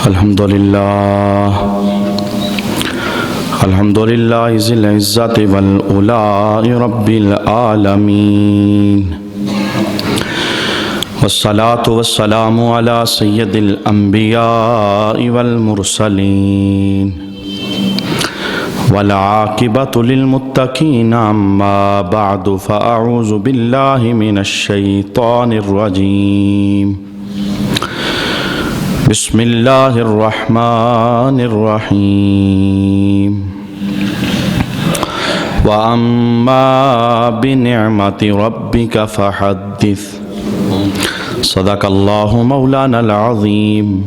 الحمدللہ ذی العزت والعلاء رب العالمین والصلاة والسلام علی سید الانبیاء والمرسلین والعاقبۃ للمتقین اما بعد فاعوذ باللہ من الشیطان الرجیم بسم اللہ الرحمن الرحیم وَأَمَّا بِنِعْمَةِ رَبِّكَ فَحَدِّثْ صدق اللہ مولانا العظیم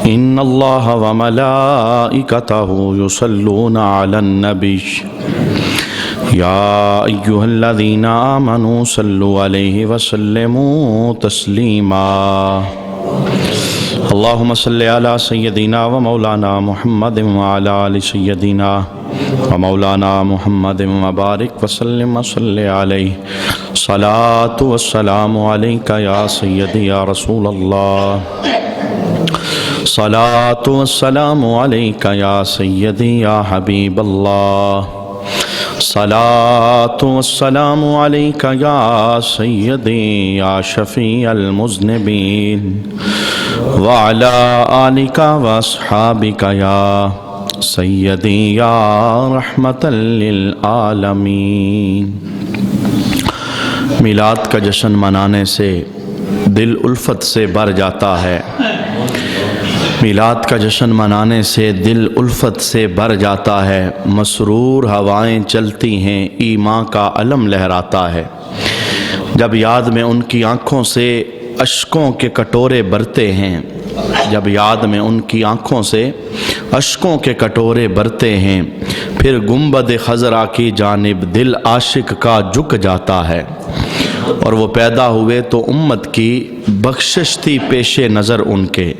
ان اللہ وملائکتہ یصلون علی النبی یا ایہا الذین آمنوا صلوا علیہ وسلموا تسلیما اللہم صلی علی سیدنا و مولانا محمد وعلی آل سیدنا و مولانا محمد مبارک وسلم وصلی علیہ صلاۃ والسلام علیکہ یا سیدی یا رسول اللہ صلاۃ والسلام علیکہ یا سیدی یا حبیب اللہ صلاۃ والسلام علیکہ یا سیدی یا شفیع المذنبین وعلی آلک واصحابک یا سیدی یا رحمت للعالمین۔ میلاد کا جشن منانے سے دل الفت سے بھر جاتا ہے، میلاد کا جشن منانے سے دل الفت سے بھر جاتا ہے، مسرور ہوائیں چلتی ہیں ایمان کا علم لہراتا ہے، جب یاد میں ان کی آنکھوں سے اشکوں کے کٹورے برتے ہیں، جب یاد میں ان کی آنکھوں سے اشکوں کے کٹورے برتے ہیں، پھر گنبد خضرا کی جانب دل عاشق کا جھک جاتا ہے، اور وہ پیدا ہوئے تو امت کی بخشش تھی پیش نظر ان کے،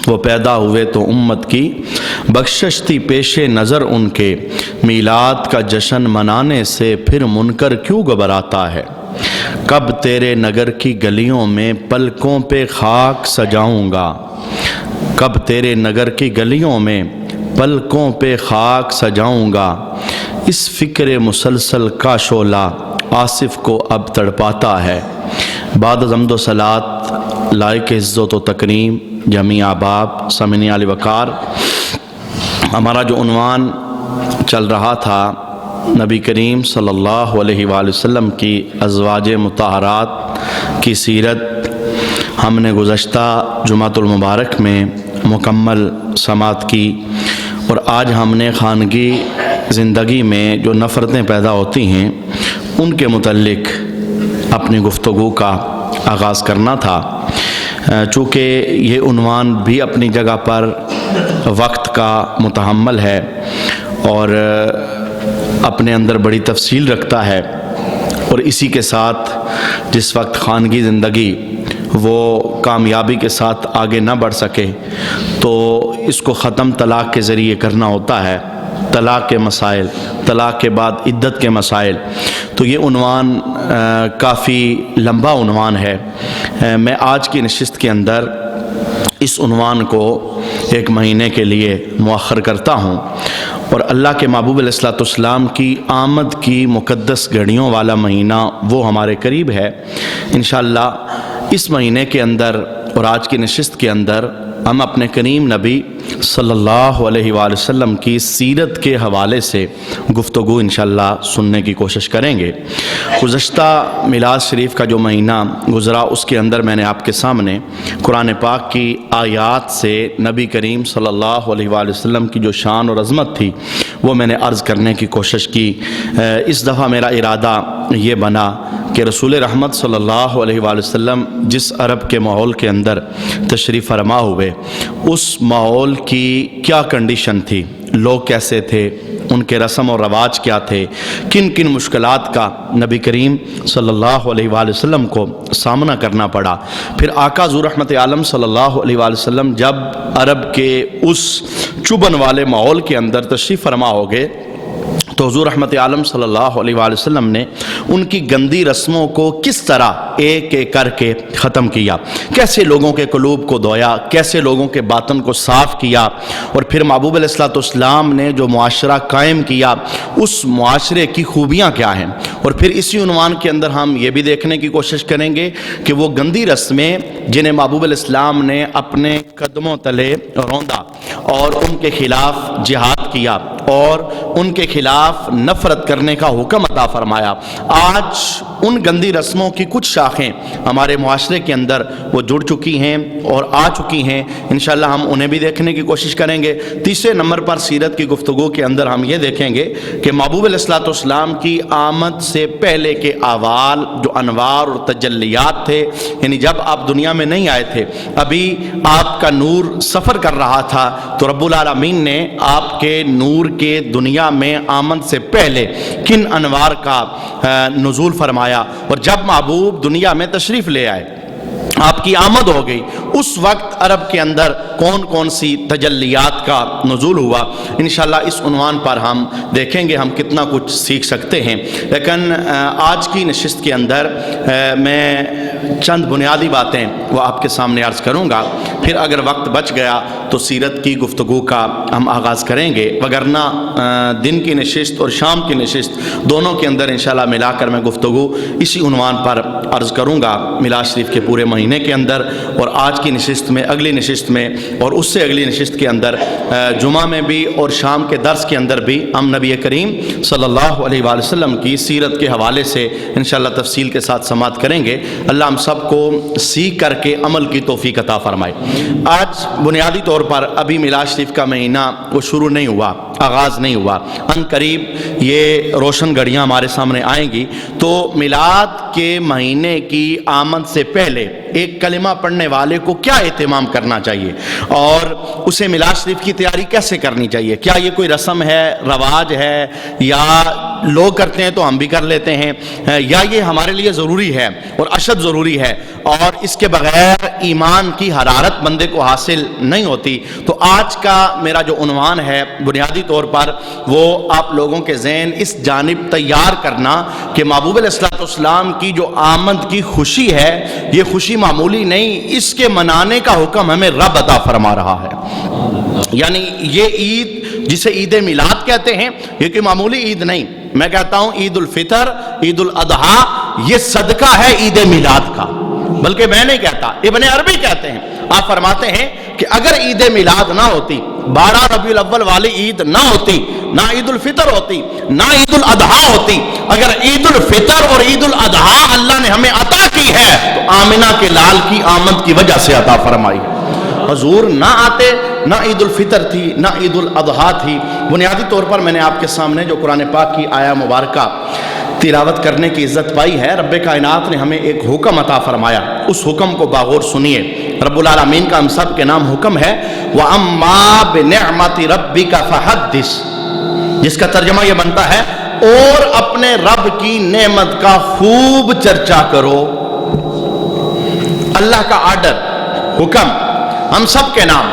وہ پیدا ہوئے تو امت کی بخشش تھی پیش نظر ان کے، میلاد کا جشن منانے سے پھر منکر کیوں گھبراتا ہے، کب تیرے نگر کی گلیوں میں پلکوں پہ خاک سجاؤں گا، کب تیرے نگر کی گلیوں میں پلکوں پہ خاک سجاؤں گا، اس فکر مسلسل کا شعلہ آصف کو اب تڑپاتا ہے، بعد از حمد و صلوات لائق عزت و تکریم جمیع احباب سامعین عالی وقار، ہمارا جو عنوان چل رہا تھا نبی کریم صلی اللہ علیہ وآلہ وسلم کی ازواج مطہرات کی سیرت، ہم نے گزشتہ جمعۃ المبارک میں مکمل سماعت کی، اور آج ہم نے خانگی زندگی میں جو نفرتیں پیدا ہوتی ہیں ان کے متعلق اپنی گفتگو کا آغاز کرنا تھا، چونکہ یہ عنوان بھی اپنی جگہ پر وقت کا متحمل ہے اور اپنے اندر بڑی تفصیل رکھتا ہے، اور اسی کے ساتھ جس وقت خانگی زندگی وہ کامیابی کے ساتھ آگے نہ بڑھ سکے تو اس کو ختم طلاق کے ذریعے کرنا ہوتا ہے، طلاق کے مسائل، طلاق کے بعد عدت کے مسائل، تو یہ عنوان کافی لمبا عنوان ہے۔ میں آج کی نشست کے اندر اس عنوان کو ایک مہینے کے لیے مؤخر کرتا ہوں، اور اللہ کے محبوب علیہ الصلوۃ والسلام کی آمد کی مقدس گھڑیوں والا مہینہ وہ ہمارے قریب ہے، انشاءاللہ اس مہینے کے اندر اور آج کی نشست کے اندر ہم اپنے کریم نبی صلی اللہ علیہ وآلہ وسلم کی سیرت کے حوالے سے گفتگو انشاءاللہ سننے کی کوشش کریں گے۔ گزشتہ میلاد شریف کا جو مہینہ گزرا اس کے اندر میں نے آپ کے سامنے قرآن پاک کی آیات سے نبی کریم صلی اللہ علیہ وآلہ وسلم کی جو شان اور عظمت تھی وہ میں نے عرض کرنے کی کوشش کی۔ اس دفعہ میرا ارادہ یہ بنا کہ رسول رحمت صلی اللہ علیہ وآلہ وسلم جس عرب کے ماحول کے اندر تشریف فرما ہوئے اس ماحول کی کیا کنڈیشن تھی، لوگ کیسے تھے، ان کے رسم و رواج کیا تھے، کن کن مشکلات کا نبی کریم صلی اللہ علیہ وآلہ وسلم کو سامنا کرنا پڑا، پھر آقا ذو رحمت عالم صلی اللہ علیہ وآلہ وسلم جب عرب کے اس چبن والے ماحول کے اندر تشریف فرما ہو گئے تو حضور رحمت عالم صلی اللہ علیہ وآلہ وسلم نے ان کی گندی رسموں کو کس طرح ایک ایک کر کے ختم کیا، کیسے لوگوں کے قلوب کو دھویا، کیسے لوگوں کے باطن کو صاف کیا، اور پھر محبوب علیہ الصلوۃ والسلام نے جو معاشرہ قائم کیا اس معاشرے کی خوبیاں کیا ہیں۔ اور پھر اسی عنوان کے اندر ہم یہ بھی دیکھنے کی کوشش کریں گے کہ وہ گندی رسمیں جنہیں محبوب علیہ السلام نے اپنے قدموں تلے روندا اور ان کے خلاف جہاد کیا اور ان کے خلاف نفرت کرنے کا حکم عطا فرمایا، آج ان گندی رسموں کی کچھ شاخیں ہمارے معاشرے کے اندر وہ جڑ چکی ہیں اور آ چکی ہیں۔ انشاءاللہ ہم انہیں بھی دیکھنے کی کوشش کریں گے۔ تیسرے نمبر پر سیرت کی گفتگو کے اندر ہم یہ دیکھیں گے کہ محبوب علیہ الصلوۃ والسلام کی آمد سے پہلے کے احوال، جو انوار اور تجلیات تھے، یعنی جب آپ دنیا میں نہیں آئے تھے، ابھی آپ کا نور سفر کر رہا تھا، تو رب العالمین نے آپ کے نور کے دنیا میں آمد سے پہلے کن انوار کا نزول فرمایا، اور جب محبوب دنیا میں تشریف لے آئے، آپ کی آمد ہو گئی، اس وقت عرب کے اندر کون کون سی تجلیات کا نزول ہوا، انشاءاللہ اس عنوان پر ہم دیکھیں گے ہم کتنا کچھ سیکھ سکتے ہیں۔ لیکن آج کی نشست کے اندر میں چند بنیادی باتیں وہ آپ کے سامنے عرض کروں گا، پھر اگر وقت بچ گیا تو سیرت کی گفتگو کا ہم آغاز کریں گے، وگرنہ دن کی نشست اور شام کی نشست دونوں کے اندر انشاءاللہ ملا کر میں گفتگو اسی عنوان پر عرض کروں گا، میلاد شریف کے پورے مہینے کے اندر، اور آج کی نشست میں، اگلی نشست میں، اور اس سے اگلی نشست کے اندر، جمعہ میں بھی اور شام کے درس کے اندر بھی ہم نبی کریم صلی اللہ علیہ وآلہ وسلم کی سیرت کے حوالے سے انشاءاللہ تفصیل کے ساتھ سماعت کریں گے۔ اللہ ہم سب کو سیکھ کر کے عمل کی توفیق عطا فرمائے۔ آج بنیادی طور پر ابھی میلاد شریف کا مہینہ وہ شروع نہیں ہوا، آغاز نہیں ہوا، ان قریب یہ روشن گھڑیاں ہمارے سامنے آئیں گی، تو میلاد کے مہینے کی آمد سے پہلے ایک کلمہ پڑھنے والے کو کیا اہتمام کرنا چاہیے، اور اسے میلاد شریف کی تیاری کیسے کرنی چاہیے؟ کیا یہ کوئی رسم ہے، رواج ہے، یا لوگ کرتے ہیں تو ہم بھی کر لیتے ہیں، یا یہ ہمارے لیے ضروری ہے اور اشد ضروری ہے، اور اس کے بغیر ایمان کی حرارت بندے کو حاصل نہیں ہوتی؟ تو آج کا میرا جو عنوان ہے بنیادی طور پر وہ آپ لوگوں کے ذہن اس جانب تیار کرنا کہ محبوب علیہ الصلوۃ والسلام کی جو آمد کی خوشی ہے، یہ خوشی معمولی نہیں، اس کے منانے کا حکم ہمیں رب عطا فرما رہا ہے۔ یعنی یہ عید جسے عید میلاد کہتے ہیں، یہ کوئی معمولی عید نہیں، میں کہتا ہوں عید الفطر، عید الاضحیٰ، یہ صدقہ ہے عید میلاد کا، بلکہ میں نہیں کہتا، ابن عربی کہتے ہیں، آپ فرماتے ہیں کہ اگر عید میلاد نہ ہوتی، 12 ربیع الاول والی عید نہ ہوتی، نہ عید الفطر ہوتی، نہ عید الاضحیٰ ہوتی، اگر عید الفطر اور عید الاضحیٰ اللہ نے ہمیں عطا کی ہے تو آمنہ کے لال کی آمد کی وجہ سے عطا فرمائی۔ حضور نہ آتے، نہ عید الفطر تھی، نہ عید الاضحیٰ تھی۔ بنیادی طور پر میں نے آپ کے سامنے جو قرآن پاک کی آیہ مبارکہ تلاوت کرنے کی عزت پائی ہے، رب کائنات نے ہمیں ایک حکم عطا فرمایا، اس حکم کو باغور سنیے۔ رب العالمین کا ہم سب کے نام حکم ہے، وَأَمَّا بِنِعْمَةِ رَبِّكَ فَحَدِّثْ، جس کا ترجمہ یہ بنتا ہے اور اپنے رب کی نعمت کا خوب چرچا کرو۔ اللہ کا آرڈر، حکم، ہم سب کے نام،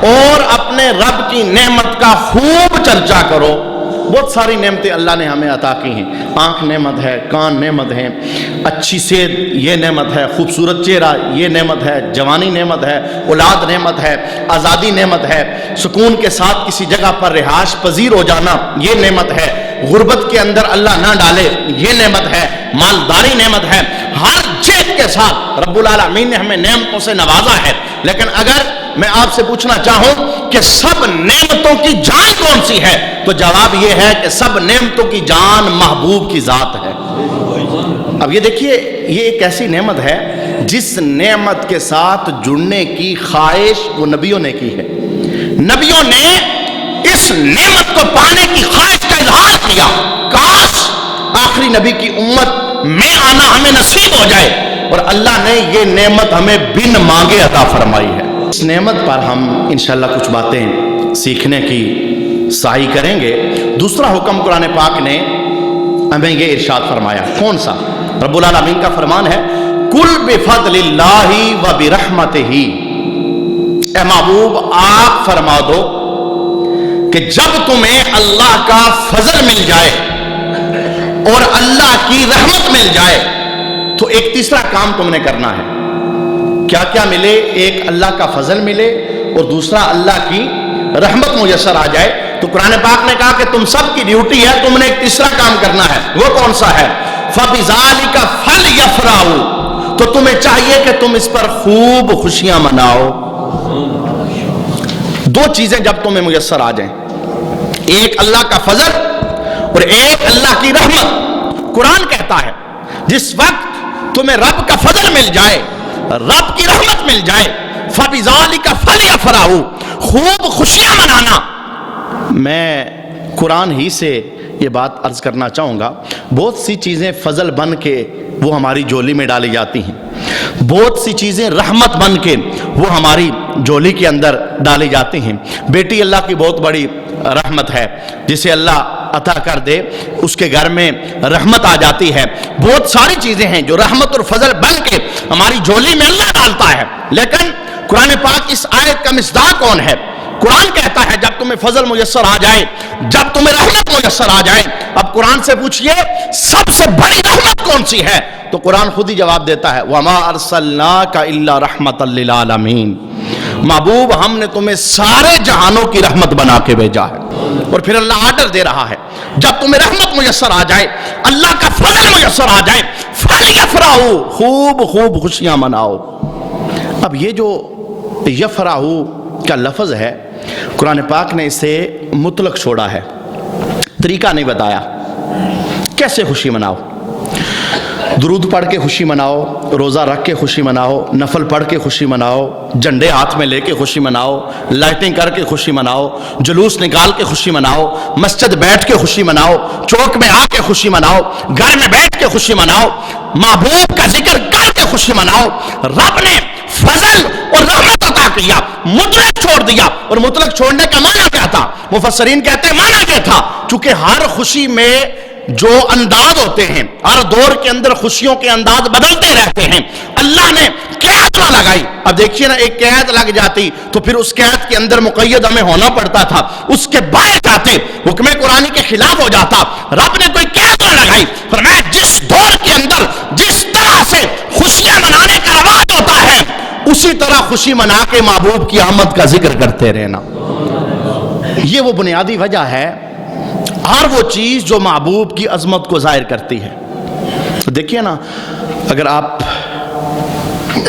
اور اپنے رب کی نعمت کا خوب چرچا کرو۔ بہت ساری نعمتیں اللہ نے ہمیں عطا کی ہیں، آنکھ نعمت ہے، کان نعمت ہے، اچھی صحت یہ نعمت ہے، خوبصورت چہرہ یہ نعمت ہے، جوانی نعمت ہے، اولاد نعمت ہے، آزادی نعمت ہے، سکون کے ساتھ کسی جگہ پر رہائش پذیر ہو جانا یہ نعمت ہے، غربت کے اندر اللہ نہ ڈالے یہ نعمت ہے، مالداری نعمت ہے۔ ہر چیز کے ساتھ رب العالمین نے ہمیں نعمتوں سے نوازا ہے، لیکن اگر میں آپ سے پوچھنا چاہوں کہ سب نعمتوں کی جان کون سی ہے، تو جواب یہ ہے کہ سب نعمتوں کی جان محبوب کی ذات ہے۔ اب یہ دیکھیے، یہ ایک ایسی نعمت ہے جس نعمت کے ساتھ جڑنے کی خواہش وہ نبیوں نے کی ہے، نبیوں نے اس نعمت کو پانے کی خواہش کا اظہار کیا، کاش آخری نبی کی امت میں آنا ہمیں نصیب ہو جائے، اور اللہ نے یہ نعمت ہمیں بن مانگے عطا فرمائی ہے۔ اس نعمت پر ہم انشاءاللہ کچھ باتیں سیکھنے کی سعی کریں گے۔ دوسرا حکم قرآن پاک نے ہمیں یہ ارشاد فرمایا، کون سا؟ رب العالمین کا فرمان ہے، قُلْ بِفَضْلِ اللَّهِ وَبِرَحْمَتِهِ، اے محبوب آپ فرما دو کہ جب تمہیں اللہ کا فضل مل جائے اور اللہ کی رحمت مل جائے تو ایک تیسرا کام تم نے کرنا ہے. کیا کیا ملے؟ ایک اللہ کا فضل ملے اور دوسرا اللہ کی رحمت میسر آ جائے. تو قرآن پاک نے کہا کہ تم سب کی ڈیوٹی ہے، تم نے ایک تیسرا کام کرنا ہے. وہ کون سا ہے؟ فَبِذَالِكَ فَلْيَفْرَحُوا. تو تمہیں چاہیے کہ تم اس پر خوب خوشیاں مناؤ. دو چیزیں جب تمہیں میسر آ جائیں، ایک اللہ کا فضل اور ایک اللہ کی رحمت. قرآن کہتا ہے جس وقت تمہیں رب کا فضل مل جائے، رب کی رحمت مل جائے، فَبِذَالِكَ فَلْيَفْرَحُوا، خوب خوشیاں منانا. میں قرآن ہی سے یہ بات عرض کرنا چاہوں گا، بہت سی چیزیں فضل بن کے وہ ہماری جولی میں ڈالی جاتی ہیں، بہت سی چیزیں رحمت بن کے وہ ہماری جولی کے اندر ڈالی جاتی ہیں. بیٹی اللہ کی بہت بڑی رحمت ہے، جسے اللہ عطا کر دے اس کے گھر میں رحمت آ جاتی ہے. بہت ساری چیزیں ہیں جو رحمت اور فضل بن کے ہماری جولی میں اللہ ڈالتا ہے. لیکن قرآن پاک اس آیت کا مصداق کون ہے؟ قرآن کہتا ہے جب تمہیں فضل میسر آ جائے، جب تمہیں رحمت میسر آ جائے. اب قرآن سے پوچھئے سب سے بڑی رحمت کون سی ہے؟ تو قرآن خود ہی جواب دیتا ہے وَمَا أَرْسَلْنَاكَ إِلَّا رَحْمَةً لِّلْعَالَمِينَ. محبوب ہم نے تمہیں سارے جہانوں کی رحمت بنا کے بھیجا ہے. اور پھر اللہ آرڈر دے رہا ہے جب تمہیں رحمت میسر آ جائے، اللہ کا فضل میسر آ جائے، فَلْيَفْرَحُوا، خوب خوب خوشیاں مناؤ. اب یہ جو یفرحوا کا لفظ ہے، قرآن پاک نے اسے مطلق چھوڑا ہے، طریقہ نہیں بتایا کیسے خوشی مناؤ. درود پڑھ کے خوشی مناؤ، روزہ رکھ کے خوشی مناؤ، نفل پڑھ کے خوشی مناؤ، جھنڈے ہاتھ میں لے کے خوشی مناؤ، لائٹنگ کر کے خوشی مناؤ، جلوس نکال کے خوشی مناؤ، مسجد بیٹھ کے خوشی مناؤ، چوک میں آ کے خوشی مناؤ، گھر میں بیٹھ کے خوشی مناؤ، محبوب کا ذکر کر کے خوشی مناؤ. رب نے فضل اور رحمت عطا کیا، مطلق چھوڑ دیا. اور مطلق چھوڑنے کا معنی کیا تھا؟ مفسرین کہتے ہیں معنی کیا تھا؟ چونکہ ہر خوشی میں جو انداز ہوتے ہیں، ہر دور کے اندر خوشیوں کے انداز بدلتے رہتے ہیں. اللہ نے قید نہ لگائی. اب دیکھیے نا، ایک قید لگ جاتی تو پھر اس قید کے اندر مقید ہمیں ہونا پڑتا تھا، اس کے باہر جاتے حکم قرآنی کے خلاف ہو جاتا. رب نے کوئی قید نہ لگائی، فرمایا جس دور کے اندر جس طرح سے خوشیاں منانے کا رواج ہوتا ہے اسی طرح خوشی منا کے محبوب کی آمد کا ذکر کرتے رہنا. یہ وہ بنیادی وجہ ہے، ہر وہ چیز جو محبوب کی عظمت کو ظاہر کرتی ہے. دیکھیے نا، اگر آپ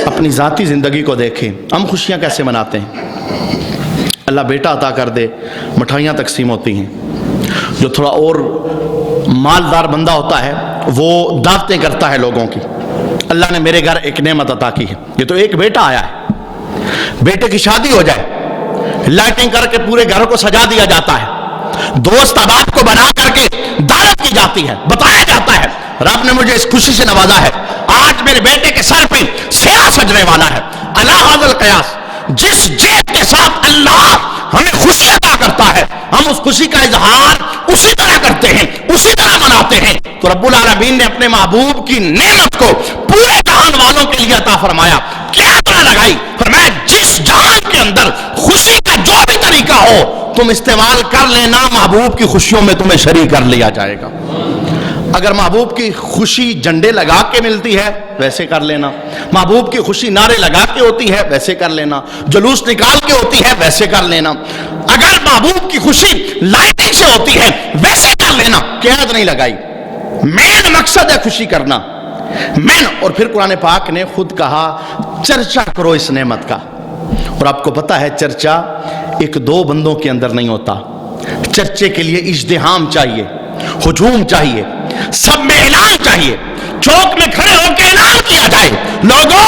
اپنی ذاتی زندگی کو دیکھیں، ہم خوشیاں کیسے مناتے ہیں؟ اللہ بیٹا عطا کر دے، مٹھائیاں تقسیم ہوتی ہیں. جو تھوڑا اور مالدار بندہ ہوتا ہے وہ دعوتیں کرتا ہے لوگوں کی. اللہ نے میرے گھر ایک نعمت عطا کی ہے، یہ تو ایک بیٹا آیا ہے، بیٹے کی شادی ہو جائے، لائٹنگ کر کے پورے گھر کو سجا دیا جاتا ہے، دوست احباب کو بنا کر کے دعوت کی جاتی ہے، بتایا جاتا ہے رب نے مجھے اس خوشی سے نوازا ہے، آج میرے بیٹے کے سر پہ سیاہ سجنے والا ہے. اللہ ھذا القیاس، جس جیب کے ساتھ اللہ ہمیں خوشی عطا کرتا ہے ہم اس خوشی کا اظہار اسی طرح کرتے ہیں، اسی طرح مناتے ہیں. تو رب العالمین نے اپنے محبوب کی نعمت کو پورے جہان والوں کے لیے عطا فرمایا. کیا طرح لگائی؟ فرمایا جس جہان کے اندر خوشی کا جو بھی طریقہ ہو تم استعمال کر لینا، محبوب کی خوشیوں میں تمہیں شریک کر لیا جائے گا. اگر محبوب کی خوشی جھنڈے لگا کے ملتی ہے ویسے کر لینا، محبوب کی خوشی نعرے لگا کے ہوتی ہے ویسے کر لینا، جلوس نکال کے ہوتی ہے ویسے کر لینا. اگر محبوب کی خوشی لائٹنگ سے ہوتی ہے ویسے کر لینا. قید نہیں لگائی، مین مقصد ہے خوشی کرنا، مین. اور پھر قرآن پاک نے خود کہا چرچا کرو اس نعمت کا. اور آپ کو پتا ہے چرچا ایک دو بندوں کے اندر نہیں ہوتا، چرچے کے لیے اجتہام چاہیے، ہجوم چاہیے، سب میں اعلان چاہیے، چوک میں کھڑے ہو کے اعلان کیا جائے لوگوں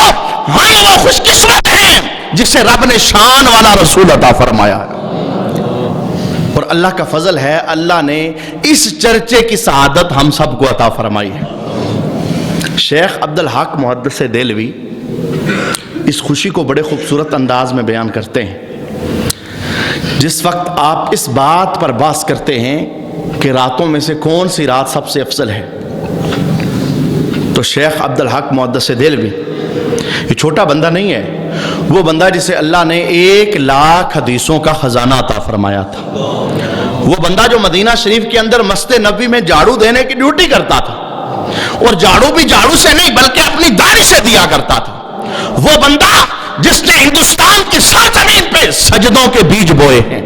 ہم وہ خوش قسمت ہیں جسے رب نے شان والا رسول عطا فرمایا ہے. اور اللہ کا فضل ہے، اللہ نے اس چرچے کی سعادت ہم سب کو عطا فرمائی ہے. شیخ عبدالحق محدث دہلوی اس خوشی کو بڑے خوبصورت انداز میں بیان کرتے ہیں. جس وقت آپ اس بات پر بحث کرتے ہیں کہ راتوں میں سے کون سی رات سب سے افضل ہے، تو شیخ عبدالحق محدث دہلوی یہ چھوٹا بندہ نہیں ہے، وہ بندہ جسے اللہ نے 1,00,000 حدیثوں کا خزانہ عطا فرمایا تھا، وہ بندہ جو مدینہ شریف کے اندر مسجد نبوی میں جھاڑو دینے کی ڈیوٹی کرتا تھا، اور جھاڑو بھی جھاڑو سے نہیں بلکہ اپنی داڑھی سے دیا کرتا تھا، وہ بندہ جس نے ہندوستان کی سرزمین پہ سجدوں کے بیج بوئے ہیں،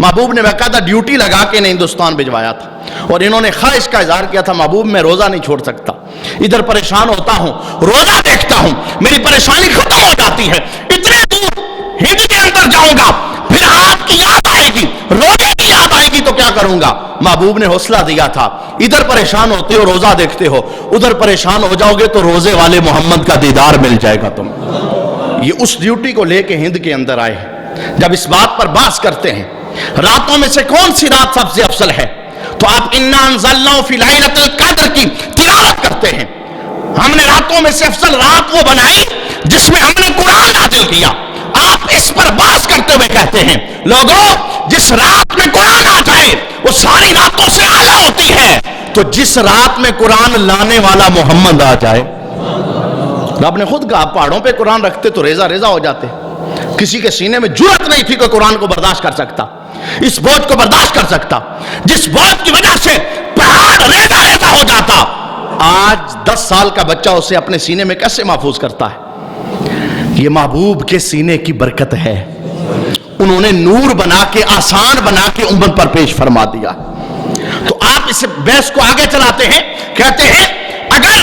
محبوب نے باقاعدہ ڈیوٹی لگا کے انہیں ہندوستان بھجوایا تھا، اور انہوں نے خواہش کا اظہار کیا تھا، محبوب میں روزہ نہیں چھوڑ سکتا، ادھر پریشان ہوتا ہوں، روزہ دیکھتا ہوں، میری پریشانی ختم ہو جاتی ہے، اتنے دور ہند کے اندر جاؤں گا، پھر آپ کی یاد آئے گی، روزے کی یاد آئے گی تو کیا کروں گا؟ محبوب نے حوصلہ دیا تھا، ادھر پریشان ہوتے ہو روزہ دیکھتے ہو، ادھر پریشان ہو جاؤ گے تو روزے والے محمد کا دیدار مل جائے گا تم۔ یہ اس ڈیوٹی کو لے کے ہند کے اندر آئے ہیں۔ جب اس بات پر بحث کرتے ہیں راتوں میں سے کون سی رات سب سے افضل ہے، تو آپ اِنَّا أَنزَلْنَاهُ فِي لَيْلَةِ الْقَدْرِ کی تلاوت کرتے ہیں۔ ہم نے راتوں میں سے افضل رات وہ بنائی جس میں ہم نے قرآن نازل کیا۔ آپ اس پر بحث کرتے ہوئے کہتے ہیں لوگوں جس رات میں قرآن آ جائے وہ ساری راتوں سے اعلیٰ ہوتی ہے، تو جس رات میں قرآن لانے والا محمد آ جائے، رب نے خود کہا پہاڑوں پہ قرآن رکھتے تو ریزہ ریزہ ہو جاتے، کسی کے سینے میں جرأت نہیں تھی کہ قرآن کو برداشت کر سکتا، اس بوجھ کو برداشت کر سکتا، جس بوجھ کی وجہ سے پہاڑ ریزہ ریزہ ہو جاتا، آج 10 سال کا بچہ اسے اپنے سینے میں کیسے محفوظ کرتا ہے؟ یہ محبوب کے سینے کی برکت ہے، انہوں نے نور بنا کے آسان بنا کے امت پر پیش فرما دیا۔ تو آپ اس بحث کو آگے چلاتے ہیں، کہتے ہیں اگر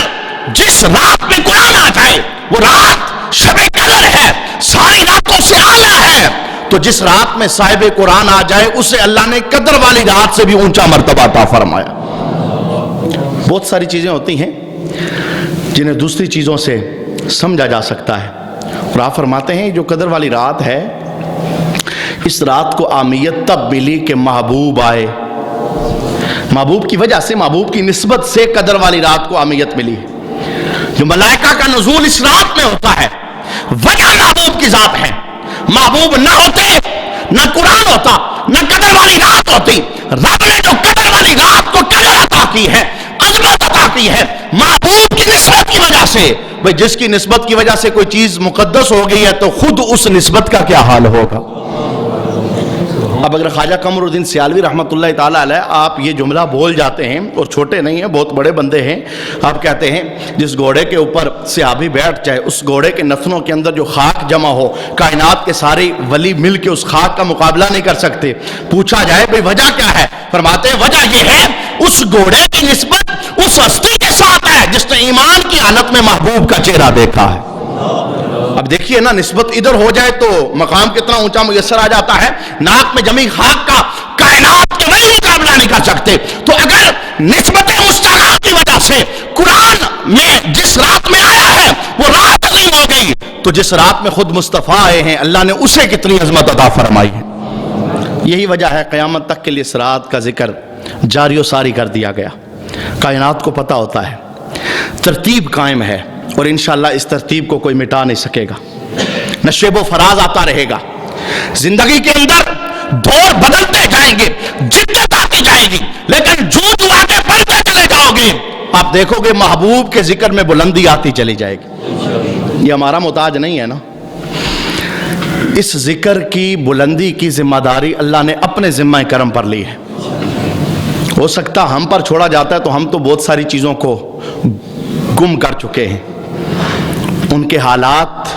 جس رات میں قرآن آ جائے وہ رات شب قدر ہے، ساری راتوں سے اعلیٰ ہے، تو جس رات میں صاحب قرآن آ جائے اسے اللہ نے قدر والی رات سے بھی اونچا مرتبہ عطا فرمایا۔ بہت ساری چیزیں ہوتی ہیں جنہیں دوسری چیزوں سے سمجھا جا سکتا ہے، اور آپ فرماتے ہیں جو قدر والی رات ہے، اس رات کو اہمیت تب ملی کہ محبوب آئے، محبوب کی وجہ سے، محبوب کی نسبت سے قدر والی رات کو اہمیت ملی۔ جو ملائکہ کا نزول اس رات میں ہوتا ہے وجہ محبوب کی ذات ہے، محبوب نہ ہوتے نہ قرآن ہوتا نہ قدر والی رات ہوتی۔ رب نے جو قدر والی رات کو قدر عطا کی ہے، عظمت عطا کی ہے، محبوب کی نسبت کی وجہ سے۔ بھئی جس کی نسبت کی وجہ سے کوئی چیز مقدس ہو گئی ہے تو خود اس نسبت کا کیا حال ہوگا؟ اب اگر خواجہ قمر الدین سیالوی رحمۃ اللہ تعالیٰ علیہ آپ یہ جملہ بول جاتے ہیں، اور چھوٹے نہیں ہیں، بہت بڑے بندے ہیں، آپ کہتے ہیں جس گھوڑے کے اوپر صحابی بیٹھ جائے اس گھوڑے کے نتنوں کے اندر جو خاک جمع ہو، کائنات کے سارے ولی مل کے اس خاک کا مقابلہ نہیں کر سکتے۔ پوچھا جائے بھئی وجہ کیا ہے؟ فرماتے ہیں وجہ یہ ہے اس گھوڑے کی نسبت اس ہستی کے ساتھ ہے جس نے ایمان کی حالت میں محبوب کا چہرہ دیکھا ہے۔ اب دیکھیے نا، نسبت ادھر ہو جائے تو مقام کتنا اونچا میسر آ جاتا ہے، ناک میں جمی خاک کا کائنات کے ولی مقابلہ نہیں کر سکتے۔ تو اگر نسبت مشترکہ کی وجہ سے قرآن میں جس رات میں آیا ہے وہ رات عظیم ہو گئی، تو جس رات میں خود مصطفیٰ آئے ہیں اللہ نے اسے کتنی عظمت عطا فرمائی ہے۔ یہی وجہ ہے قیامت تک کے لیے اس رات کا ذکر جاری و ساری کر دیا گیا۔ کائنات کو پتہ ہوتا ہے ترتیب قائم ہے، اور انشاءاللہ اس ترتیب کو کوئی مٹا نہیں سکے گا، نشیب و فراز آتا رہے گا۔ زندگی کے اندر دور بدلتے جائیں گے، جدت آتی جائے گی، لیکن جو آگے بڑھتے چلے جاؤ گے آپ دیکھو گے محبوب کے ذکر میں بلندی آتی چلی جائے گی۔ یہ ہمارا محتاج نہیں ہے نا، اس ذکر کی بلندی کی ذمہ داری اللہ نے اپنے ذمہ کرم پر لی ہے۔ ہو سکتا ہم پر چھوڑا جاتا ہے تو ہم تو بہت ساری چیزوں کو گم کر چکے ہیں، ان کے حالات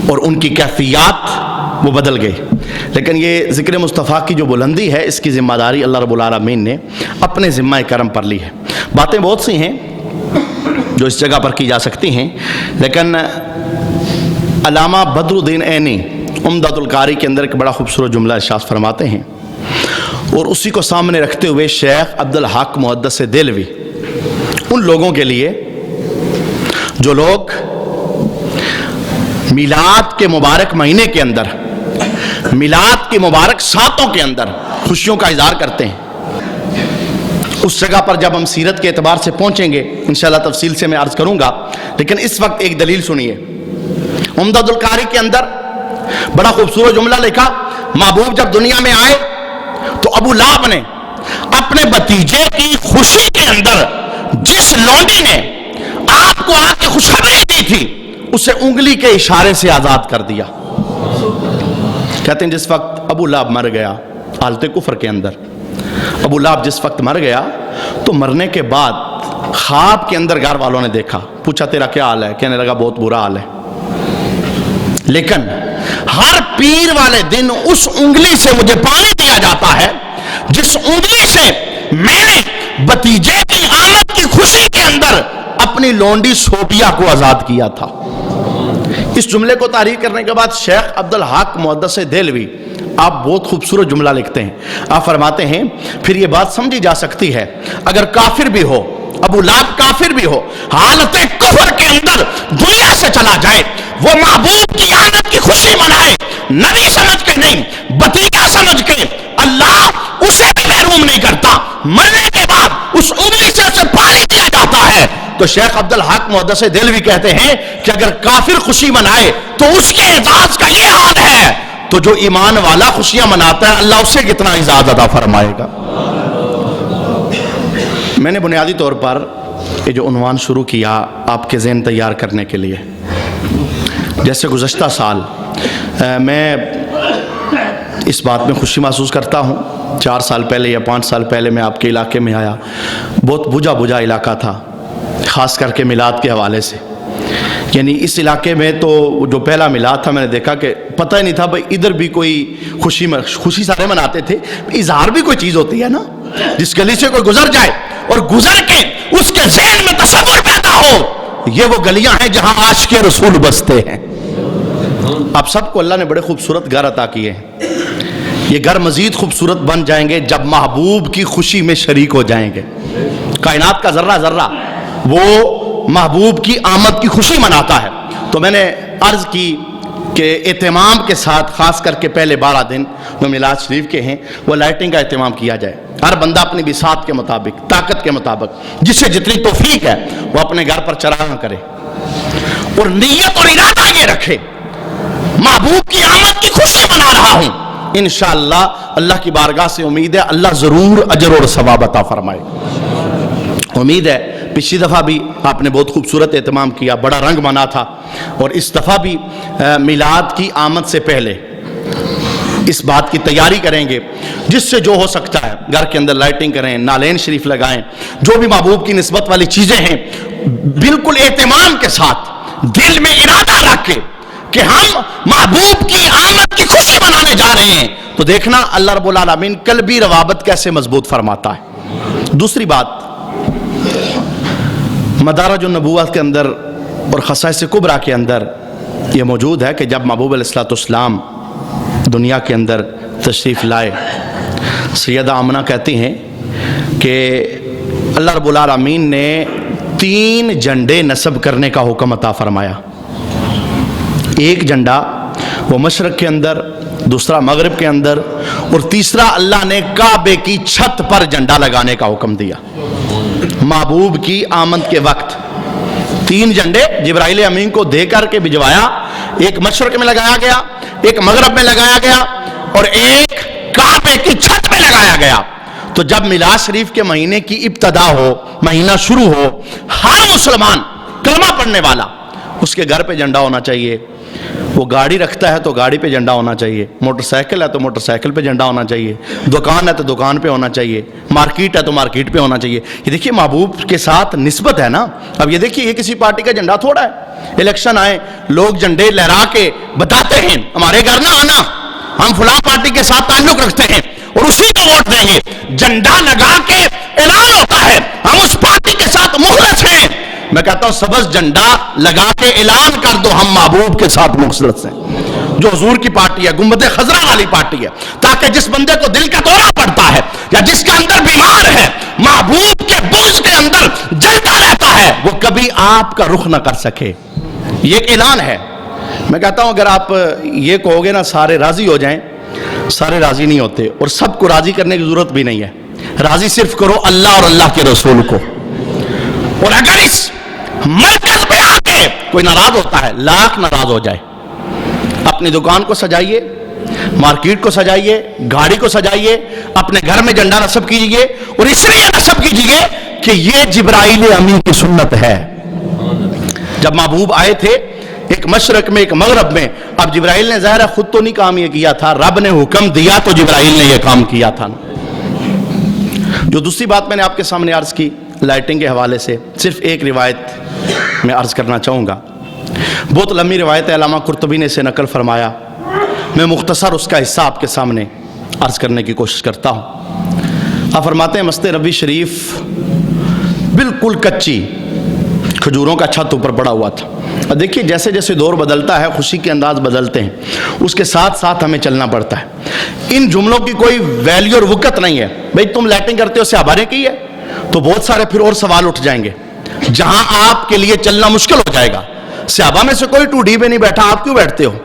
اور ان کی کیفیات وہ بدل گئے، لیکن یہ ذکر مصطفیٰ کی جو بلندی ہے اس کی ذمہ داری اللہ رب العالمین نے اپنے ذمہ کرم پر لی ہے۔ باتیں بہت سی ہیں جو اس جگہ پر کی جا سکتی ہیں، لیکن علامہ بدر الدین عینی عمدۃ القاری کے اندر ایک بڑا خوبصورت جملہ ارشاد فرماتے ہیں، اور اسی کو سامنے رکھتے ہوئے شیخ عبدالحق محدث دہلوی ان لوگوں کے لیے جو لوگ میلاد کے مبارک مہینے کے اندر، میلاد کے مبارک ساتوں کے اندر خوشیوں کا اظہار کرتے ہیں، اس جگہ پر جب ہم سیرت کے اعتبار سے پہنچیں گے انشاءاللہ تفصیل سے میں عرض کروں گا، لیکن اس وقت ایک دلیل سنیے۔ عمدۃ القاری کے اندر بڑا خوبصورت جملہ لکھا، محبوب جب دنیا میں آئے تو ابو لہب نے اپنے بھتیجے کی خوشی کے اندر جس لونڈی نے آپ کو آ کے خوشخبری دی تھی اسے انگلی کے اشارے سے آزاد کر دیا۔ کہتے ہیں جس وقت ابو لہب مر گیا حالت کفر کے اندر، ابو لہب جس وقت مر گیا تو مرنے کے بعد خواب کے اندر گھر والوں نے دیکھا، پوچھا تیرا کیا حال ہے؟ کہنے لگا بہت برا حال ہے، لیکن ہر پیر والے دن اس انگلی سے مجھے پانی دیا جاتا ہے جس انگلی سے میں نے بھتیجے کی آمد کی خوشی کے اندر اپنی لونڈی صوفیہ کو آزاد کیا تھا۔ اس جملے کو تحریر کرنے کے بعد شیخ عبدالحق محدث دہلوی آپ بہت خوبصورت جملہ لکھتے ہیں۔ آپ فرماتے ہیں پھر یہ بات سمجھی جا سکتی ہے اگر کافر بھی ہو، ابو لہب کافر بھی ہو، حالت کفر کے اندر دنیا سے چلا جائے، وہ محبوب کی آمد کی خوشی منائے، نبی سمجھ کے نہیں بھتیجا سمجھ کے، اللہ اسے بھی محروم نہیں کرتا، مرنے کے بعد اس انگلی سے اسے پانی دیا جاتا ہے۔ تو شیخ عبدالحق محدث دہلوی کہتے ہیں کہ اگر کافر خوشی منائے تو اس کے اعزاز کا یہ حال ہے، تو جو ایمان والا خوشیاں مناتا ہے اللہ اسے کتنا اعزاز عطا فرمائے گا۔ میں نے بنیادی طور پر یہ جو عنوان شروع کیا آپ کے ذہن تیار کرنے کے لیے، جیسے گزشتہ سال میں اس بات میں خوشی محسوس کرتا ہوں، 4 سال پہلے یا 5 سال پہلے میں آپ کے علاقے میں آیا، بہت بجھا علاقہ تھا، خاص کر کے میلاد کے حوالے سے۔ یعنی اس علاقے میں تو جو پہلا میلاد تھا میں نے دیکھا کہ پتہ ہی نہیں تھا بھائی ادھر بھی کوئی خوشی سارے مناتے تھے، اظہار بھی کوئی چیز ہوتی ہے نا، جس گلی سے کوئی گزر جائے اور گزر کے اس کے ذہن میں تصور پیدا ہو، یہ وہ گلیاں ہیں جہاں عاشق رسول بستے ہیں۔ آپ سب کو اللہ نے بڑے خوبصورت گھر عطا کیے ہیں، یہ گھر مزید خوبصورت بن جائیں گے جب محبوب کی خوشی میں شریک ہو جائیں گے۔ کائنات کا ذرہ ذرہ وہ محبوب کی آمد کی خوشی مناتا ہے۔ تو میں نے عرض کی کہ اہتمام کے ساتھ، خاص کر کے پہلے 12 دن جو میلاد شریف کے ہیں، وہ لائٹنگ کا اہتمام کیا جائے، ہر بندہ اپنی بساط کے مطابق، طاقت کے مطابق، جسے جتنی توفیق ہے وہ اپنے گھر پر چراغاں کرے اور نیت اور ارادہ یہ رکھے محبوب کی آمد کی خوشی منا رہا ہوں، انشاءاللہ اللہ کی بارگاہ سے امید ہے اللہ ضرور اجر اور ثواب عطا فرمائے۔ امید ہے پچھلی دفعہ بھی آپ نے بہت خوبصورت اہتمام کیا، بڑا رنگ منا تھا، اور اس دفعہ بھی میلاد کی آمد سے پہلے اس بات کی تیاری کریں گے جس سے جو ہو سکتا ہے، گھر کے اندر لائٹنگ کریں، نالین شریف لگائیں، جو بھی محبوب کی نسبت والی چیزیں ہیں بالکل اہتمام کے ساتھ دل میں ارادہ رکھ کے کہ ہم محبوب کی آمد کی خوشی منانے جا رہے ہیں، تو دیکھنا اللہ رب العالمین قلبی روابط کیسے مضبوط فرماتا ہے۔ دوسری بات، مدارج النبوت کے اندر اور خصائص کبریٰ کے اندر یہ موجود ہے کہ جب محبوب علیہ السلام دنیا کے اندر تشریف لائے، سیدہ آمنہ کہتی ہیں کہ اللہ رب العالمین نے 3 جھنڈے نصب کرنے کا حکم عطا فرمایا۔ ایک جھنڈا وہ مشرق کے اندر، دوسرا مغرب کے اندر، اور تیسرا اللہ نے کعبے کی چھت پر جھنڈا لگانے کا حکم دیا۔ محبوب کی آمد کے وقت 3 جھنڈے جبرائیل امین کو دے کر کے بھجوایا، ایک مشرق میں لگایا گیا، ایک مغرب میں لگایا گیا، اور ایک کعبے کی چھت میں لگایا گیا۔ تو جب میلاد شریف کے مہینے کی ابتدا ہو، مہینہ شروع ہو، ہر مسلمان کلمہ پڑھنے والا اس کے گھر پہ جھنڈا ہونا چاہیے، وہ گاڑی رکھتا ہے تو گاڑی پہ جھنڈا ہونا چاہیے، موٹر سائیکل ہے تو موٹر سائیکل پہ جھنڈا ہونا چاہیے، دکان ہے تو دکان پہ ہونا چاہیے، مارکیٹ ہے تو مارکیٹ پہ ہونا چاہیے۔ یہ دیکھیے محبوب کے ساتھ نسبت ہے نا۔ اب یہ دیکھیے یہ کسی پارٹی کا جھنڈا تھوڑا ہے، الیکشن آئے لوگ جھنڈے لہرا کے بتاتے ہیں ہمارے گھر نہ آنا، ہم فلاں پارٹی کے ساتھ تعلق رکھتے ہیں اور اسی کو ووٹ دیں گے۔ جھنڈا لگا کے اعلان ہوتا ہے ہم اس پارٹی کے ساتھ مخلص ہیں۔ میں کہتا ہوں سبز جھنڈا لگا کے اعلان کر دو ہم محبوب کے ساتھ مخلص ہیں، جو حضور کی پارٹی ہے، گنبد خضرا والی پارٹی ہے، تاکہ جس بندے کو دل کا دورہ پڑتا ہے یا جس کے اندر بیمار ہے، محبوب کے بغض کے اندر جلتا رہتا ہے، وہ کبھی آپ کا رخ نہ کر سکے۔ یہ ایک اعلان ہے۔ میں کہتا ہوں اگر آپ یہ کہو گے نا سارے راضی ہو جائیں، سارے راضی نہیں ہوتے، اور سب کو راضی کرنے کی ضرورت بھی نہیں ہے، راضی صرف کرو اللہ اور اللہ کے رسول کو۔ اور اگر اس مرکز میں آ کے کوئی ناراض ہوتا ہے، لاکھ ناراض ہو جائے، اپنی دکان کو سجائیے، مارکیٹ کو سجائیے، گاڑی کو سجائیے، اپنے گھر میں جھنڈا نصب کیجئے، اور اس لیے نصب کیجئے کہ یہ جبرائیل امین کی سنت ہے۔ جب محبوب آئے تھے ایک مشرق میں ایک مغرب میں. اب جبرائیل نے ظاہر ہے خود تو نہیں کام یہ کیا تھا, رب نے حکم دیا تو جبرائیل نے یہ کام کیا تھا. جو دوسری بات میں نے آپ کے سامنے عرض کی لائٹنگ کے حوالے سے, صرف ایک روایت میں عرض کرنا چاہوں گا. بہت لمبی روایت ہے, علامہ قرطبی نے اسے نقل فرمایا. میں مختصر اس کا حصہ آپ کے سامنے عرض کرنے کی کوشش کرتا ہوں. آپ فرماتے ہیں مسجد نبوی شریف بالکل کچی کھجوروں کا چھت اوپر پڑا ہوا تھا. اور دیکھیے جیسے جیسے دور بدلتا ہے خوشی کے انداز بدلتے ہیں, اس کے ساتھ ساتھ ہمیں چلنا پڑتا ہے. ان جملوں کی کوئی ویلیو اور وقت نہیں ہے. بھئی تم لائٹنگ کرتے ہو صحابہ نے کی ہے, تو بہت سارے پھر اور سوال اٹھ جائیں گے جہاں آپ کے لیے چلنا مشکل ہو جائے گا. صحابہ میں سے کوئی 2D پہ نہیں بیٹھا, آپ کیوں بیٹھتے ہو؟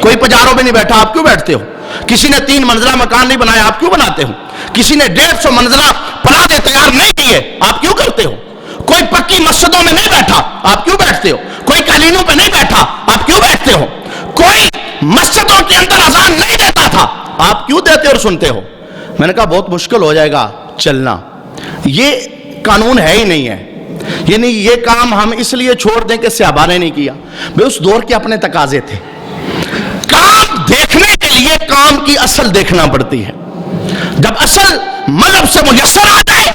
کوئی پجاروں پہ نہیں بیٹھا, آپ کیوں بیٹھتے ہو؟ کسی نے 3 منزلہ مکان نہیں بنایا, آپ کیوں بناتے ہو؟ کسی نے 150 منزلہ پلادے تیار نہیں کیے, آپ کیوں کرتے ہو؟ کوئی پکی مسجدوں میں نہیں بیٹھا, آپ کیوں بیٹھتے ہو؟ کوئی قالینوں پہ نہیں بیٹھا, آپ کیوں بیٹھتے ہو؟ کوئی مسجدوں کے اندر اذان نہیں دیتا تھا, آپ کیوں دیتے اور سنتے ہو؟ میں نے کہا بہت مشکل ہو جائے گا چلنا, یہ قانون ہے ہی نہیں ہے. یعنی یہ کام ہم اس لیے چھوڑ دیں کہ صحابہ نے نہیں کیا. بھئی اس دور کے اپنے تقاضے تھے. کام دیکھنے کے لیے کام کی اصل دیکھنا پڑتی ہے. جب اصل مذہب سے میسر آ جائے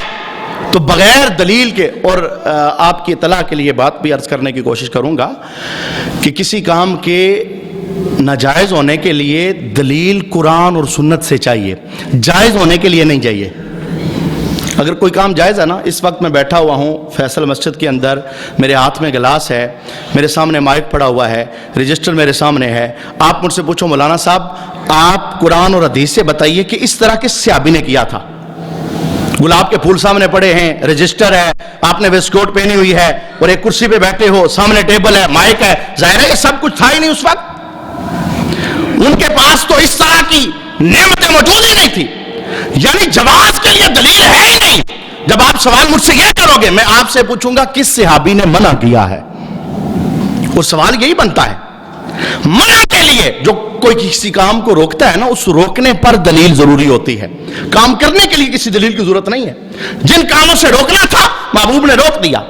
تو بغیر دلیل کے, اور آپ کی اطلاع کے لیے بات بھی عرض کرنے کی کوشش کروں گا کہ کسی کام کے ناجائز ہونے کے لیے دلیل قرآن اور سنت سے چاہیے, جائز ہونے کے لیے نہیں چاہیے. اگر کوئی کام جائز ہے نا, اس وقت میں بیٹھا ہوا ہوں فیصل مسجد کے اندر, میرے ہاتھ میں گلاس ہے, میرے سامنے مائک پڑا ہوا ہے, رجسٹر میرے سامنے ہے, آپ مجھ سے پوچھو مولانا صاحب آپ قرآن اور حدیث سے بتائیے کہ اس طرح کس صحابی نے کیا تھا؟ گلاب کے پھول سامنے پڑے ہیں, رجسٹر ہے, آپ نے ویسٹ کوٹ پہنی ہوئی ہے اور ایک کرسی پہ بیٹھے ہو, سامنے ٹیبل ہے, مائک ہے, ظاہر ہے یہ سب کچھ تھا ہی نہیں اس وقت. ان کے پاس تو اس طرح کی نعمتیں موجود ہی نہیں تھی. یعنی جواز کے لیے دلیل ہے ہی نہیں. جب آپ سوال مجھ سے یہ کرو گے, میں آپ سے پوچھوں گا کس صحابی نے منع کیا ہے, اور سوال یہی بنتا ہے. منع کے لیے جو کوئی کسی کام کو روکتا ہے نا, اس روکنے پر دلیل ضروری ہوتی ہے. کام کرنے کے لیے کسی دلیل کی ضرورت نہیں ہے. جن کاموں سے روکنا تھا محبوب نے روک دیا,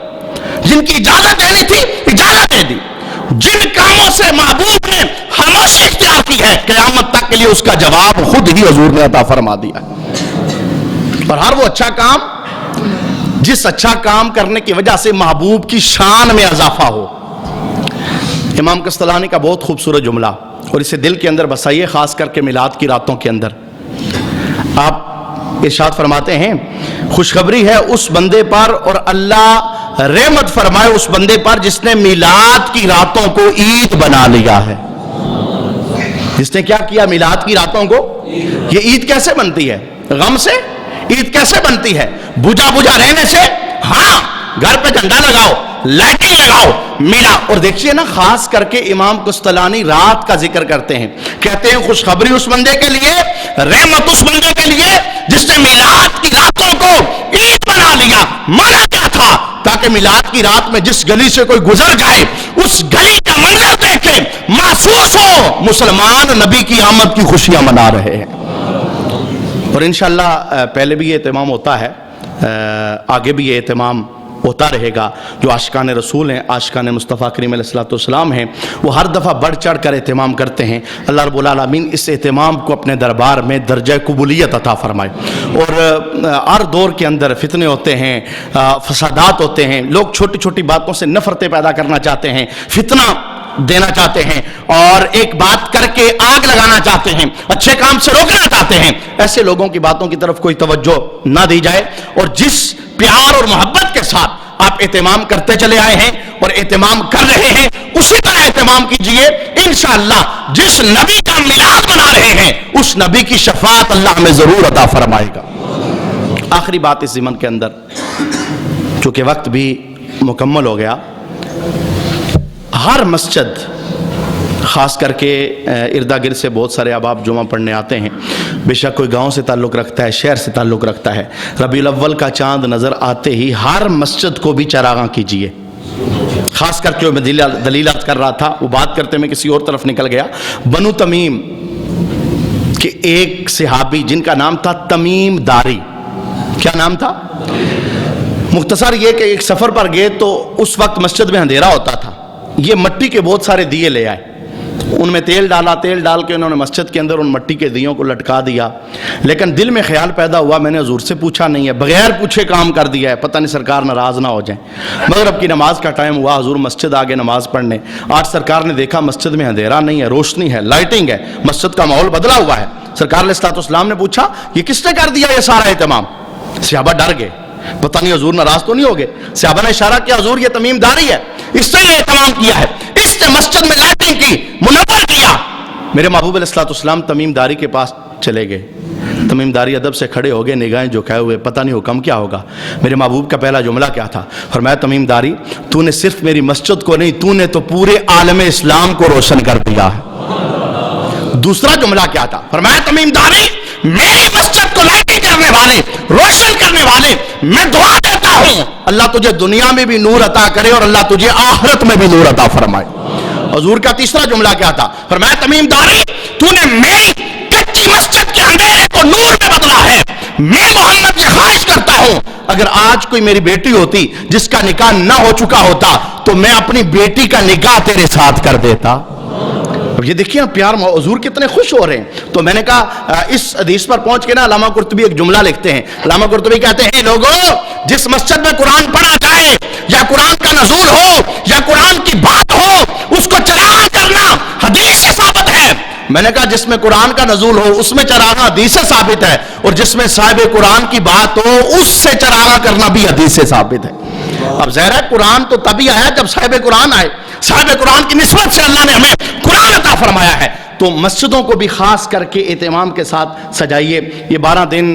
جن کی اجازت دینی تھی اجازت دے دی, جن کاموں سے محبوب نے خاموشی اختیار کی ہے قیامت تک کے لیے اس کا جواب خود ہی حضور نے عطا فرما دیا. اور ہر وہ اچھا کام جس اچھا کام کرنے کی وجہ سے محبوب کی شان میں اضافہ ہو. امام قسطلانی کا بہت خوبصورت جملہ, اور اسے دل کے اندر بسائیے, خاص کر کے میلاد کی راتوں کے اندر. آپ ارشاد فرماتے ہیں خوشخبری ہے اس بندے پر اور اللہ رحمت فرمائے اس بندے پر جس نے میلاد کی راتوں کو عید بنا لیا ہے. جس نے کیا کیا؟ میلاد کی راتوں کو. یہ عید کیسے بنتی ہے؟ غم سے. عید کیسے بنتی ہے؟ بجھا بجھا رہنے سے. ہاں, گھر پہ جھنڈا لگاؤ, لائٹنگ لگاؤ, میلا. اور دیکھیے نا, خاص کر کے امام قسطلانی رات کا ذکر کرتے ہیں, کہتے ہیں خوشخبری اس بندے کے لیے, رحمت اس بندے کے لیے جس نے میلاد کی راتوں کو عید بنا لیا. منع کیا تھا؟ تاکہ میلاد کی رات میں جس گلی سے کوئی گزر جائے اس گلی کا منظر دیکھے محسوس ہو مسلمان نبی کی آمد کی خوشیاں منا رہے ہیں. اور انشاءاللہ پہلے بھی یہ اہتمام ہوتا ہے, آگے بھی یہ اہتمام ہوتا رہے گا. جو عاشقان رسول ہیں, عاشقان مصطفیٰ کریم علیہ الصلوۃ والسلام ہیں, وہ ہر دفعہ بڑھ چڑھ کر اہتمام کرتے ہیں. اللہ رب العالمین اس اہتمام کو اپنے دربار میں درجہ قبولیت عطا فرمائے. اور ہر دور کے اندر فتنے ہوتے ہیں, فسادات ہوتے ہیں, لوگ چھوٹی چھوٹی باتوں سے نفرتیں پیدا کرنا چاہتے ہیں, فتنہ دینا چاہتے ہیں, اور ایک بات کر کے آگ لگانا چاہتے ہیں, اچھے کام سے روکنا چاہتے ہیں. ایسے لوگوں کی باتوں کی طرف کوئی توجہ نہ دی جائے, اور جس پیار اور محبت کے ساتھ آپ اہتمام کرتے چلے آئے ہیں اور اہتمام کر رہے ہیں, اسی طرح اہتمام کیجئے. انشاءاللہ جس نبی کا میلاد منا رہے ہیں اس نبی کی شفاعت اللہ ہمیں ضرور عطا فرمائے گا. آخری بات اس ضمن کے اندر, چونکہ وقت بھی مکمل ہو گیا, ہر مسجد خاص کر کے اردا گرد سے بہت سارے احباب جمعہ پڑھنے آتے ہیں, بے شک کوئی گاؤں سے تعلق رکھتا ہے, شہر سے تعلق رکھتا ہے. ربیع الاول کا چاند نظر آتے ہی ہر مسجد کو بھی چراغاں کیجئے. خاص کر کے میں دلیلات کر رہا تھا, وہ بات کرتے میں کسی اور طرف نکل گیا. بنو تمیم کے ایک صحابی جن کا نام تھا تمیم داری. کیا نام تھا؟ مختصر یہ کہ ایک سفر پر گئے تو اس وقت مسجد میں اندھیرا ہوتا تھا, یہ مٹی کے بہت سارے دیے لے آئے، ان میں تیل ڈالا، تیل ڈال کے انہوں نے مسجد کے اندر ان مٹی کے دیوں کو لٹکا دیا، لیکن دل میں خیال پیدا ہوا میں نے حضور سے پوچھا نہیں ہے، بغیر پوچھے کام کر دیا ہے، پتہ نہیں سرکار ناراض نہ ہو جائیں۔ مغرب کی نماز کا ٹائم ہوا، حضور مسجد آگے نماز پڑھنے، آج سرکار نے دیکھا مسجد میں اندھیرا نہیں ہے، روشنی ہے، لائٹنگ ہے، مسجد کا ماحول بدلا ہوا ہے۔ سرکار علیہ الصلوۃ والسلام نے پوچھا یہ کس نے کر دیا یہ سارا اہتمام؟ صحابہ ڈر گئے، پتہ نہیں حضور ناراض تو نہیں ہو گئے۔ صحابہ نے اشارہ کیا حضور یہ تمیم داری ہے، اس نے یہ اہتمام کیا ہے، اس نے مسجد میں لائٹنگ کی، منور کیا۔ میرے محبوب علیہ الصلوۃ والسلام تمیم داری کے پاس چلے گئے، تمیم داری ادب سے کھڑے ہو گئے، نگاہیں جھکائے ہوئے، پتہ نہیں حکم کیا ہوگا۔ میرے محبوب کا پہلا جملہ کیا تھا؟ فرمایا تمیم داری تو نے صرف میری مسجد کو نہیں، تو نے تو پورے عالم اسلام کو روشن کر دیا۔ دوسرا جملہ کیا تھا؟ فرمایا تمیم داری میری مسجد کو لائٹنگ کرنے والے، روشن کرنے والے، میں دعا دیتا ہوں اللہ تجھے دنیا میں بھی نور عطا کرے اور اللہ تجھے آخرت میں بھی نور عطا فرمائے۔ حضور کا تیسرا جملہ کیا تھا؟ فرمایا تمیم داری تو نے میری کچی مسجد کے اندھیرے کو نور میں بدلا ہے۔ میں محمد یہ خواہش کرتا ہوں اگر آج کوئی میری بیٹی ہوتی جس کا نکاح نہ ہو چکا ہوتا تو میں اپنی بیٹی کا نکاح تیرے ساتھ کر دیتا۔ اب یہ دیکھیں پیار، حضور کتنے خوش ہو رہے ہیں۔ تو میں نے کہا اس حدیث پر پہنچ کے نا علامہ قرطبی ایک جملہ لکھتے ہیں۔ علامہ قرطبی کہتے ہیں لوگوں جس مسجد میں قرآن پڑھا جائے یا قرآن کا نزول ہو یا قرآن کی بات ہو اس کو چراغاں کرنا حدیث سے ثابت ہے۔ میں نے کہا جس میں قرآن کا نزول ہو اس میں چراغاں حدیث سے ثابت ہے، اور جس میں صاحب قرآن کی بات ہو اس سے چراغاں کرنا بھی حدیث سے ثابت ہے۔ اب ظاہر ہے قرآن تو تبھی آیا جب صاحب قرآن آئے، صاحب قرآن کی نسبت سے اللہ نے ہمیں قرآن عطا فرمایا ہے۔ تو مسجدوں کو بھی خاص کر کے اہتمام کے ساتھ سجائیے۔ یہ 12 دن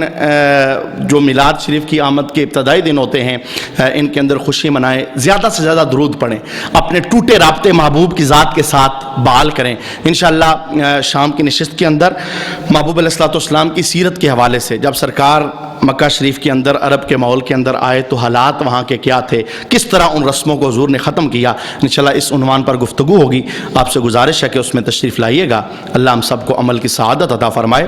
جو میلاد شریف کی آمد کے ابتدائی دن ہوتے ہیں ان کے اندر خوشی منائیں، زیادہ سے زیادہ درود پڑھیں، اپنے ٹوٹے رابطے محبوب کی ذات کے ساتھ بحال کریں۔ انشاءاللہ شام کی نشست کے اندر محبوب علیہ الصلوۃ والسلام کی سیرت کے حوالے سے جب سرکار مکہ شریف کے اندر عرب کے ماحول کے اندر آئے تو حالات وہاں کے کیا تھے، کس طرح ان رسموں کو حضور نے ختم کیا، انشاءاللہ اس عنوان پر گفتگو ہوگی۔ آپ سے گزارش ہے کہ اس میں تشریف لائیے گا۔ اللہ ہم سب کو عمل کی سعادت عطا فرمائے۔